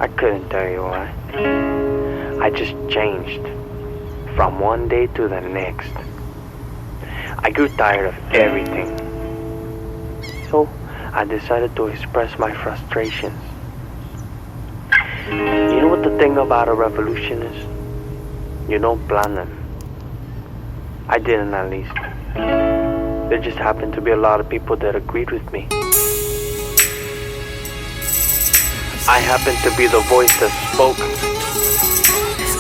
I couldn't tell you why. I just changed from one day to the next. I grew tired of everything. So I decided to express my frustrations. You know what the thing about a revolution is? You don't plan them. I didn't, at least. There just happened to be a lot of people that agreed with me. I happened to be the voice that spoke.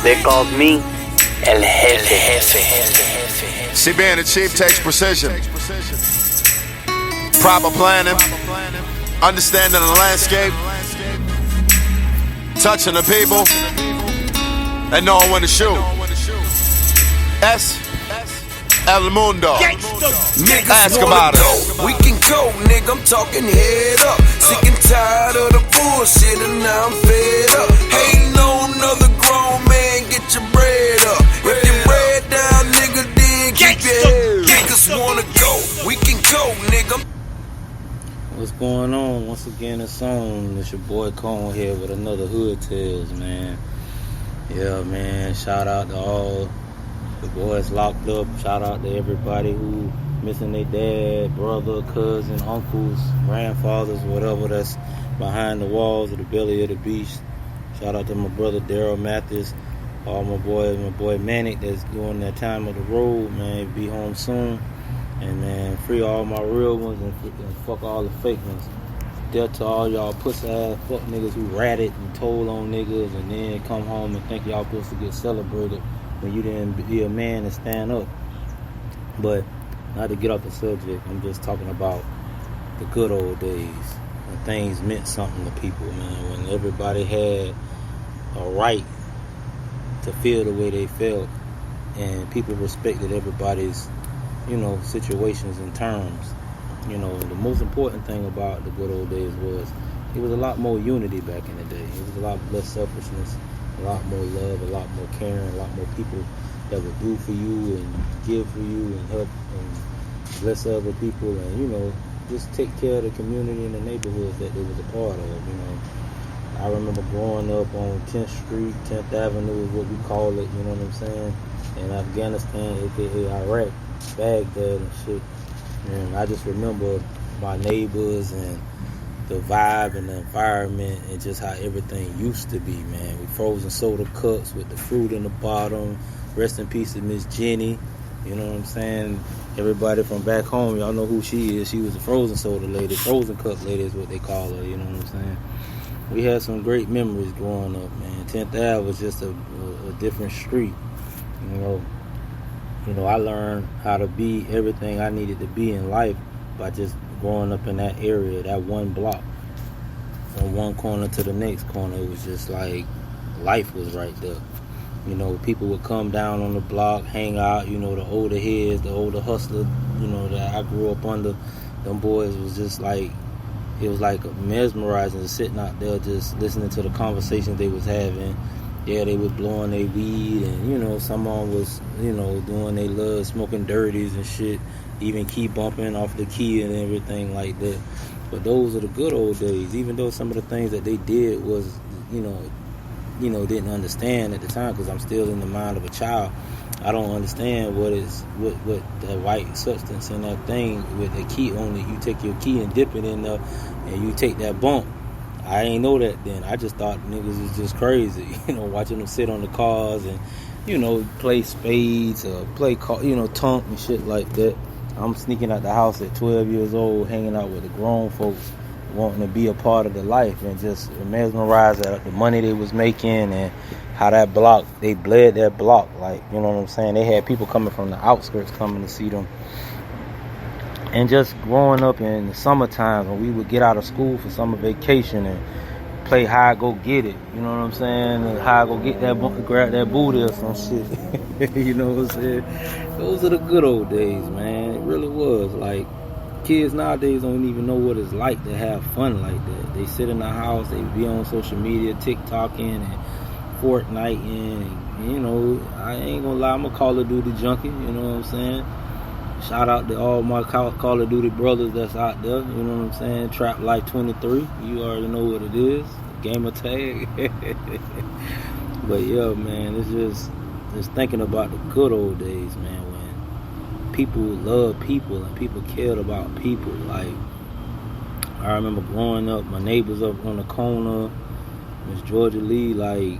They called me El Jefe. See, being a chief takes precision, proper planning, understanding the landscape, touching the people, and knowing when to shoot. El Mundo. Ask about it. We can go, nigga. I'm talking head up. Sick and tired of the bullshit, and now I'm fed up. Ain't no another grown man, get your bread up. If your bread down, nigga, then keep your head. Niggas wanna go, we can go, nigga. What's going on? Once again, it's on. It's your boy ConeHead with another Hood Tales, man. Yeah, man. Shout out to all the boys locked up. Shout out to everybody who missing their dad, brother, cousin, uncles, grandfathers, whatever that's behind the walls of the belly of the beast. Shout out to my brother Daryl Mathis, all my boy Manic that's doing that time of the road, man. Be home soon. And man, free all my real ones and fuck all the fake ones. Death to all y'all pussy ass fuck niggas who ratted and told on niggas and then come home and think y'all supposed to get celebrated when you didn't be a man and stand up. But not to get off the subject, I'm just talking about the good old days when things meant something to people, man. When everybody had a right to feel the way they felt and people respected everybody's, situations and terms. The most important thing about the good old days was it was a lot more unity back in the day. It was a lot less selfishness, a lot more love, a lot more caring, a lot more people that would do for you and give for you and help and bless other people and, just take care of the community and the neighborhoods that they was a part of, I remember growing up on 10th Street, 10th Avenue is what we call it, you know what I'm saying, in Afghanistan, aka Iraq, Baghdad and shit. And I just remember my neighbors and the vibe and the environment and just how everything used to be, man. With frozen soda cups with the fruit in the bottom. Rest in peace to Miss Jenny. You know what I'm saying? Everybody from back home, y'all know who she is. She was a frozen soda lady. Frozen cup lady is what they call her, you know what I'm saying? We had some great memories growing up, man. 10th Ave was just a different street, I learned how to be everything I needed to be in life by just growing up in that area, that one block. From one corner to the next corner, it was just like life was right there. People would come down on the block, hang out, the older heads, the older hustlers, that I grew up under. Them boys was just like, it was like mesmerizing, sitting out there just listening to the conversations they was having. Yeah, they was blowing their weed and, someone was, doing their love, smoking dirties and shit, even key bumping off the key and everything like that. But those are the good old days, even though some of the things that they did was, didn't understand at the time because I'm still in the mind of a child. I don't understand what that white substance in that thing with the key on it. You take your key and dip it in there and you take that bump. I ain't know that then. I just thought niggas was just crazy, watching them sit on the cars and, play spades or play, tunk and shit like that. I'm sneaking out the house at 12 years old, hanging out with the grown folks, wanting to be a part of the life and just mesmerized at the money they was making and how that block, they bled that block. Like, you know what I'm saying? They had people coming from the outskirts coming to see them. And just growing up in the summertime when we would get out of school for summer vacation and play hide go get it, you know what I'm saying? And hide go get that, grab that booty or some shit. You know what I'm saying? Those are the good old days, man. It really was. Like, kids nowadays don't even know what it's like to have fun like that. They sit in the house, they be on social media, TikToking and Fortniting, and I ain't gonna lie, I'm a Call of Duty junkie, you know what I'm saying? Shout out to all my Call of Duty brothers that's out there, you know what I'm saying? Trap Life 23, you already know what it is. game of tag. But yeah, man, it's just thinking about the good old days, man, when people loved people and people cared about people. Like, I remember growing up, my neighbors up on the corner, Miss Georgia Lee, like,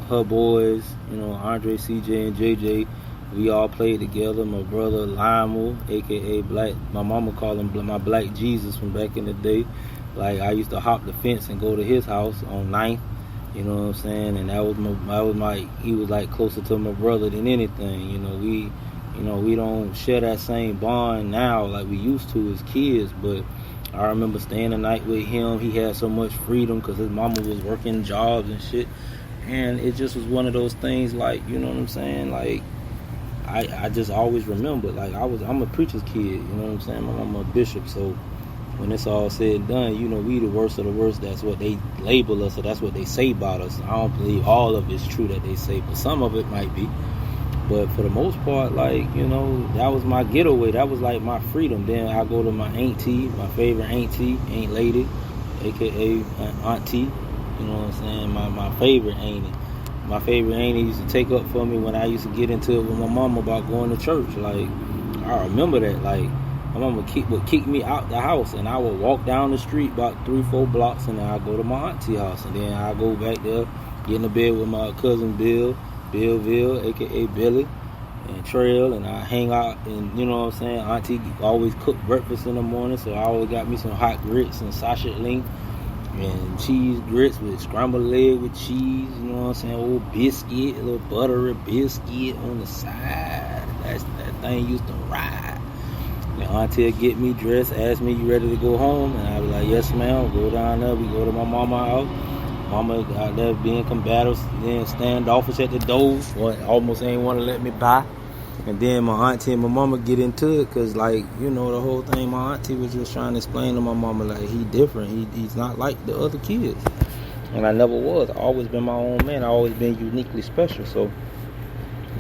her boys, you know, Andre, CJ, and JJ, we all played together. My brother Lionel, aka Black, my mama called him my Black Jesus from back in the day. Like, I used to hop the fence and go to his house on 9th, you know what I'm saying? And that was my he was like closer to my brother than anything. You know, we don't share that same bond now like we used to as kids, but I remember staying the night with him. He had so much freedom because his mama was working jobs and shit. And it just was one of those things, like, you know what I'm saying? Like, I just always remember, like, I'm a preacher's kid, you know what I'm saying? My mama a bishop, so when it's all said and done, you know, we the worst of the worst. That's what they label us, or that's what they say about us. I don't believe all of it's true that they say, but some of it might be. But for the most part, like, you know, that was my getaway. That was like my freedom. Then I go to my auntie, my favorite auntie, Aunt Lady, aka Auntie. You know what I'm saying? My favorite auntie. My favorite auntie used to take up for me when I used to get into it with my mom about going to church. Like, I remember that. Like, my mom would kick me out the house, and I would walk down the street about 3-4 blocks, and then I'd go to my auntie house, and then I'd go back there, get in the bed with my cousin Billville, aka Billy, and Trail, and I hang out, and you know what I'm saying, auntie always cooked breakfast in the morning, so I always got me some hot grits and sausage link and cheese grits with scrambled egg with cheese, you know what I'm saying, old biscuit, a little buttery biscuit on the side. That thing used to ride. And auntie would get me dressed, ask me, you ready to go home? And I'd be like, yes ma'am. Go down there, we go to my mama's house. Mama out there being combative, then standoffish at the door, almost ain't want to let me by. And then my auntie and my mama get into it, because, like, you know, the whole thing, my auntie was just trying to explain to my mama, like, he different. He's not like the other kids. And I never was. I always been my own man. I always been uniquely special. So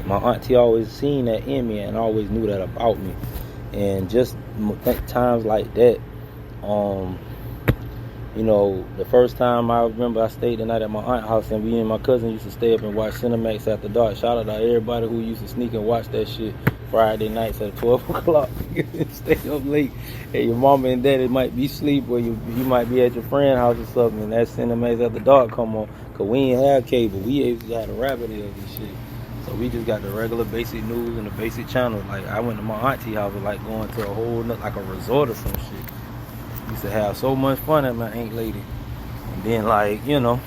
my auntie always seen that in me and always knew that about me. And just times like that, you know, the first time I remember I stayed the night at my aunt's house, and me and my cousin used to stay up and watch Cinemax after dark. Shout out to everybody who used to sneak and watch that shit Friday nights at 12 o'clock. Stay up late, and your mama and daddy might be asleep, or you might be at your friend's house or something, and that Cinemax after dark come on, because we ain't have cable. We had a rabbit ear and shit. So we just got the regular basic news and the basic channel. Like, I went to my auntie house, like going to a whole, like a resort or some shit. Used to have so much fun at my Aunt Lady. And then, like, you know,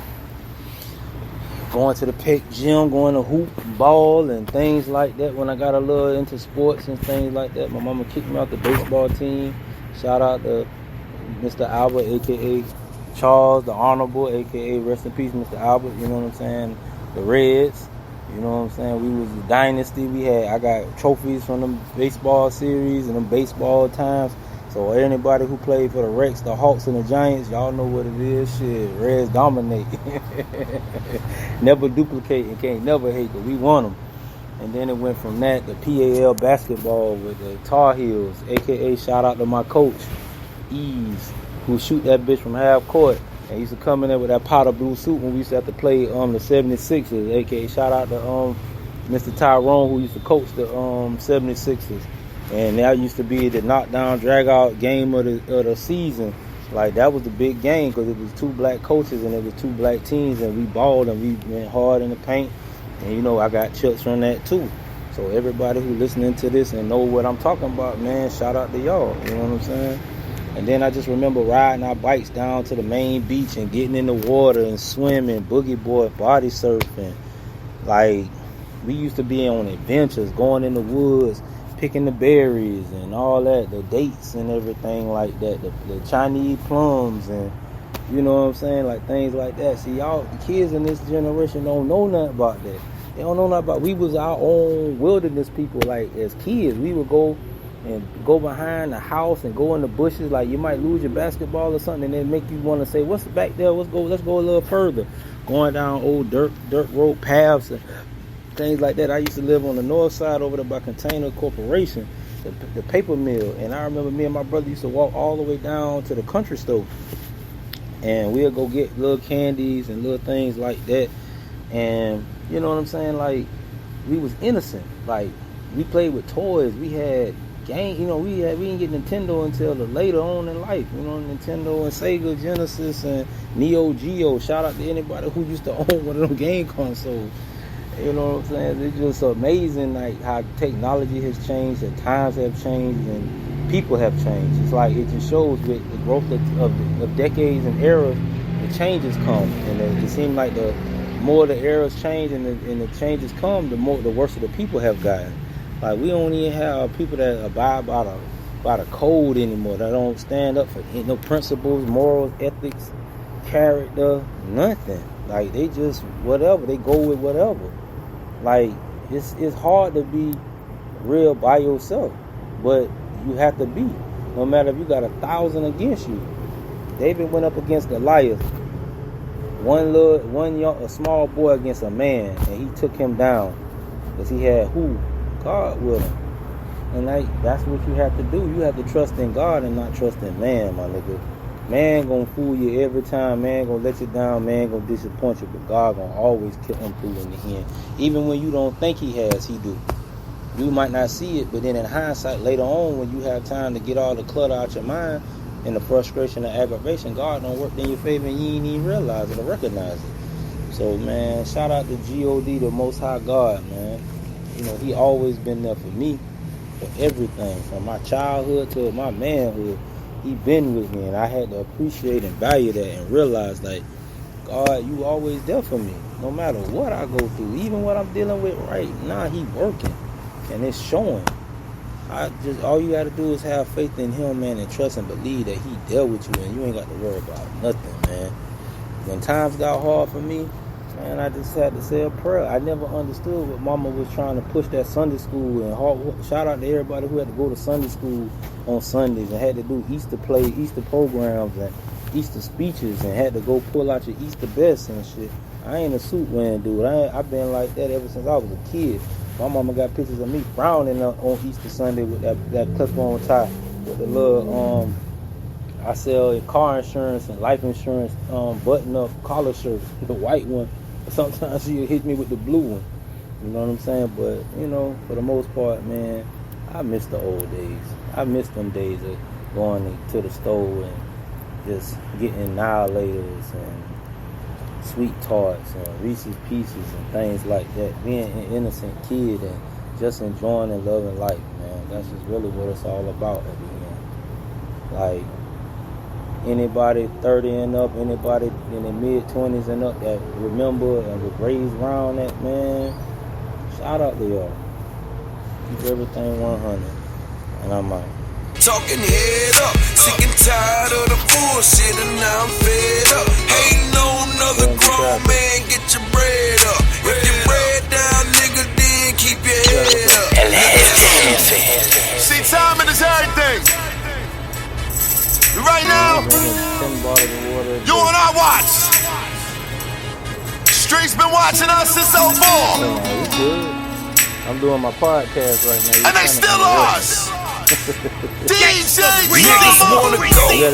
going to the pet gym, going to hoop and ball and things like that. When I got a little into sports and things like that, my mama kicked me out the baseball team. Shout out to Mr. Albert, a.k.a. Charles, the Honorable, a.k.a. rest in peace, Mr. Albert, you know what I'm saying? The Reds, you know what I'm saying? We was a dynasty. I got trophies from them baseball series and them baseball times. So anybody who played for the Rex, the Hawks, and the Giants, y'all know what it is. Shit, Reds dominate. Never duplicate and can't never hate, but we won them. And then it went from that to PAL basketball with the Tar Heels, a.k.a. shout out to my coach, Ease, who shoot that bitch from half court. And he used to come in there with that powder blue suit when we used to have to play the 76ers, a.k.a. shout out to Mr. Tyrone, who used to coach the 76ers. And that used to be the knockdown, drag-out game of the season. Like, that was the big game, because it was 2 black coaches and it was 2 black teams, and we balled and we went hard in the paint. And, you know, I got chips from that, too. So everybody who listening to this and know what I'm talking about, man, shout out to y'all. You know what I'm saying? And then I just remember riding our bikes down to the main beach and getting in the water and swimming, boogie board, body surfing. Like, we used to be on adventures, going in the woods, picking the berries and all that, the dates and everything like that, the Chinese plums, and you know what I'm saying, like things like that. See, y'all, the kids in this generation don't know nothing about that. They don't know nothing about. We was our own wilderness people. Like, as kids, we would go behind the house and go in the bushes. Like, you might lose your basketball or something, and then make you want to say, "What's back there? Let's go a little further." Going down old dirt road paths and things like that. I used to live on the north side over there by Container Corporation, the paper mill. And I remember me and my brother used to walk all the way down to the country store. and we'll go get little candies and little things like that. And you know what I'm saying? Like, we was innocent. Like, we played with toys. We had game. You know, we didn't get Nintendo until later on in life. You know, Nintendo and Sega Genesis and Neo Geo. Shout out to anybody who used to own one of them game consoles. You know what I'm saying? It's just amazing, like, how technology has changed, and times have changed, and people have changed. It's like, it just shows with the growth of decades and eras, the changes come. And it seems like the more the eras change and the changes come, the worse the people have gotten. Like, we don't even have people that abide by the code anymore, that don't stand up for no principles, morals, ethics, character, nothing. Like, they just whatever, they go with whatever. Like, it's hard to be real by yourself, but you have to be. No matter if you got 1,000 against you. David went up against Goliath, a small boy against a man, and he took him down because he had who? God with him. And like, that's what you have to do. You have to trust in God and not trust in man, my nigga. Man gonna fool you every time. Man gonna let you down. Man gonna disappoint you. But God gonna always come through in the end. Even when you don't think he has, he do. You might not see it, but then in hindsight, later on, when you have time to get all the clutter out your mind and the frustration and aggravation, God don't work in your favor and you ain't even realize it or recognize it. So, man, shout out to G.O.D., the Most High God, man. You know, he always been there for me, for everything, from my childhood to my manhood. He been with me, and I had to appreciate and value that and realize, like, God, you always there for me, no matter what I go through, even what I'm dealing with right now. He working, and it's showing. All you got to do is have faith in him, man, and trust and believe that he dealt with you, and you ain't got to worry about nothing, man. When times got hard for me, man, I just had to say a prayer. I never understood what Mama was trying to push that Sunday school, and shout out to everybody who had to go to Sunday school on Sundays and had to do Easter programs and Easter speeches and had to go pull out your Easter best and shit. I ain't a suit wearing dude. I've been like that ever since I was a kid. My mama got pictures of me frowning on Easter Sunday with that clip-on tie with the little I sell car insurance and life insurance button-up collar shirt, the white one. Sometimes she'll hit me with the blue one. You know what I'm saying? But, you know, for the most part, man, I miss the old days. I miss them days of going to the store and just getting annihilators and sweet tarts and Reese's Pieces and things like that. Being an innocent kid and just enjoying and loving life, man. That's just really what it's all about at the end. Like, anybody 30 and up, anybody in their mid-20s and up that remember and was raised around that, man, shout out to y'all. Keep everything 100. And I'm out. Talking head up, sick and tired of the bullshit, and now I'm fed up. Hating on another grown man, get your bread up. If your bread down, nigga, then keep your head up. See, timing is everything. Right now, you on our watch. Streets been watching us since 04. I'm doing my podcast right now. And they still lost. DayZ, niggas wanna go,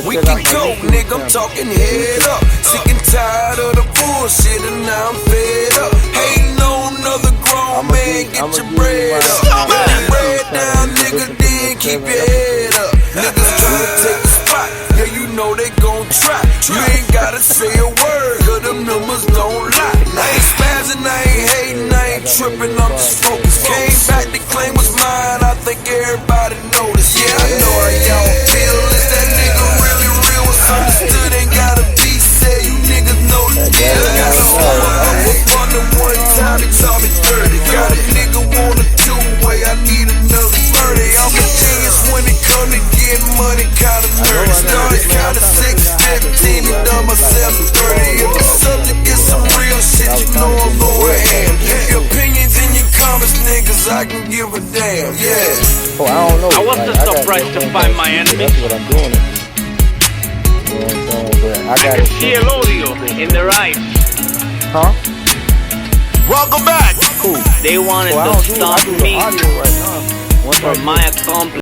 we can go, nigga, I'm talking head up. Sick and tired of the bullshit, and now I'm fed up. Hating on another grown man, get your bread up. Put your bread down, nigga, then keep your head up. Niggas tryna take the spot, yeah, you know they gon' try. You ain't gotta say a word, cause them numbers don't lie. I ain't spazzing, I ain't hating, I ain't tripping, I'm just focused. Came back, the claim was mine, I think everybody noticed. Yeah, I know how y'all feel. Is that nigga really real? What's understood ain't gotta be said. You niggas know the deal. Got a on the one time, he taught me 30. Got a nigga want a two-way, I need another 30. I'm a genius when it come to getting money, kinda nerdy. Started kinda 6'15", and done myself 30. If the subject is some real shit, you know I'm going ham. Give your opinions in your comments, niggas, I can give a damn, yeah. Oh, I don't know. I wasn't surprised to find my enemy. That's what I'm doing. You know what I'm saying? But I can see el odio in their eyes. Huh? welcome back. Cool. They wanted to stop me for my accomplishment.